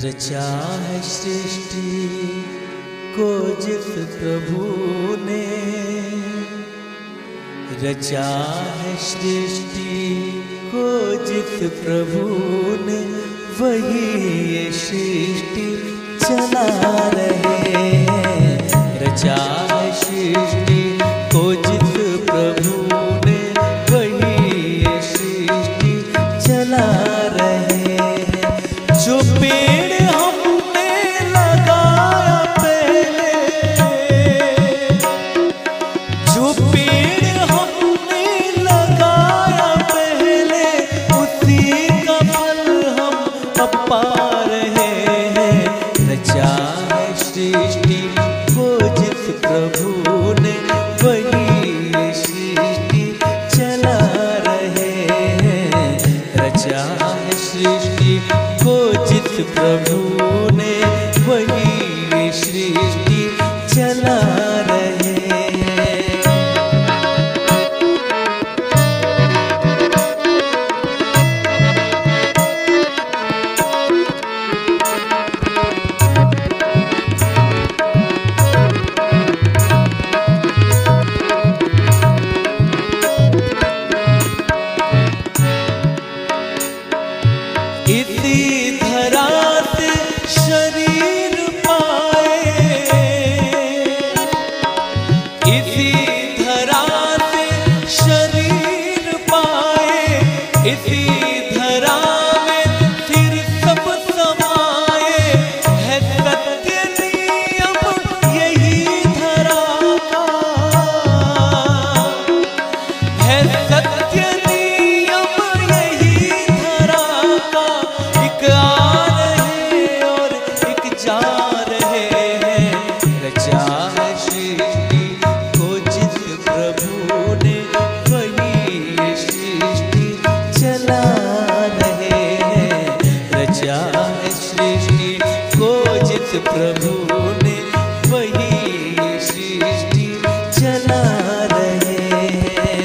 रचा है सृष्टि को जिस प्रभु ने, रचा है सृष्टि को जिस प्रभु ने, वही ये सृष्टि चला रहे हैं। रचा है सृष्टि को जिस प्रभु ने, वही ये सृष्टि चला रहे हैं। जो पेड़ हमने लगाया पहले, जो पेड़ हमने लगाया पहले, उसी का फल हम अब पा रहे हैं। रचा है सृष्टि को जिस प्रभु ने, वही सृष्टि चला रहे हैं। रचा है सृष्टि को जिस प्रभु ने, वही सृष्टि चला रहे हैं। इसी धरा से शरीर पाए, इसी धरा से शरीर पाए, इसी धरा में फिर सब समाए। है सत्य नियम यही धरा का, है सत्य नियम यही धरा का। एक आ रहे और एक जा रहे हैं। रचा है सृष्टि को जिस प्रभु ने, वही सृष्टि चला रहे हैं। रचा है सृष्टि को जिस प्रभु ने, वही सृष्टि चला रहे हैं।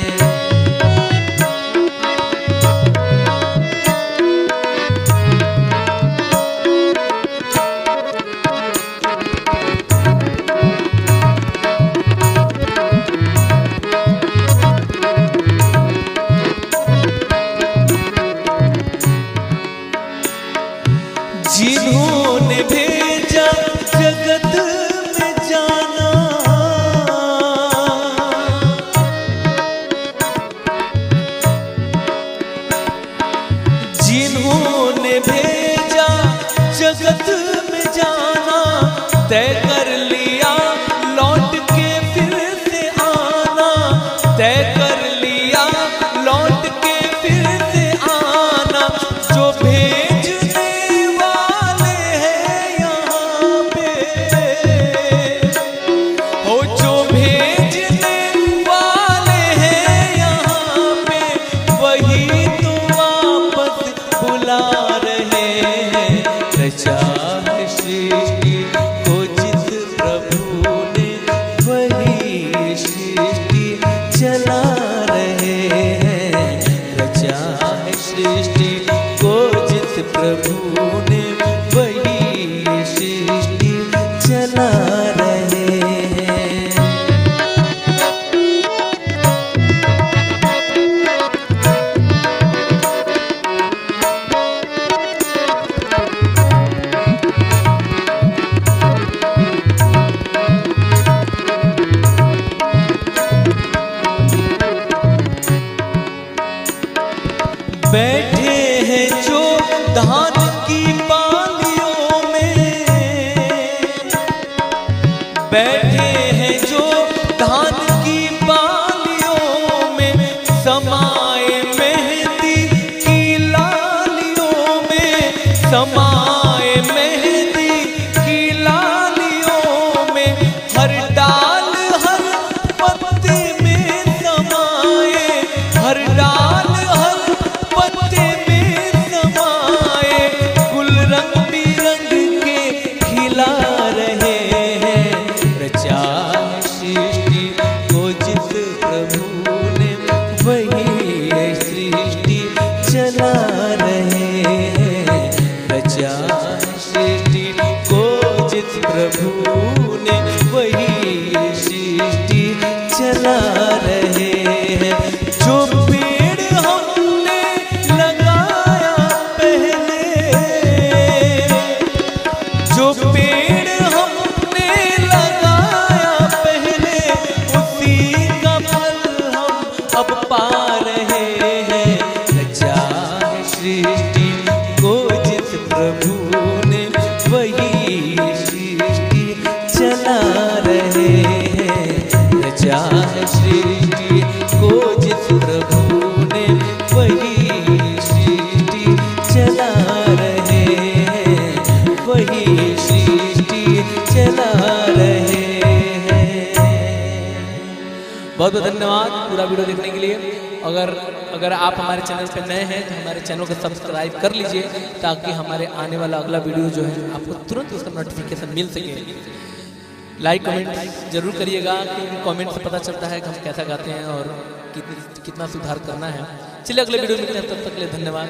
जिन्होंने भेजा जगत में जाना, जिन्होंने भेजा जगत में जाना, तय कर लिया लौट के फिर से आना। तय कर लिया लौट के फिर से आना। जो भेजने वाले हैं यहाँ पे, हो जो भेजने वाले हैं यहाँ पे, वही तो वापस बुला रहे हैं। रचा है सृष्टि को जिस प्रभु ने, वही सृष्टि चला रहे हैं। रचा है सृष्टि को जिस प्रभु ने, वही सृष्टि चला रहे हैं। बैठे हैं जो धान की बालियों में, बैठे हैं जो धान की बालियों में, समाए मेहंदी की लालियों में, समाए मेहंदी की लालियों में। हर डाल हर पत्ते में समाए, हर डाल हर पत्ते में समाए। गुल रंग बिरंग के खिला रहे हैं। रचा है सृष्टि को जो पेड़ हमने लगाया पहले उसी का फल हम अब पा रहे हैं। रचा है सृष्टि को जिस प्रभु ने वही सृष्टि चला रहे हैं। रचा है सृष्टि को जिस प्रभु ने वही सृष्टि चला रहे हैं, वही सृष्टि चला रहे हैं। बहुत बहुत धन्यवाद पूरा वीडियो देखने के लिए। अगर आप हमारे चैनल पे नए हैं तो हमारे चैनल को सब्सक्राइब कर लीजिए ताकि हमारे आने वाला अगला वीडियो जो है आपको तुरंत उसका नोटिफिकेशन मिल सके। लाइक कमेंट जरूर करिएगा क्योंकि कमेंट से पता चलता है कि हम कैसा गाते हैं और कितना सुधार करना है। चलिए अगले वीडियो में मिलते हैं, तब तक के लिए धन्यवाद।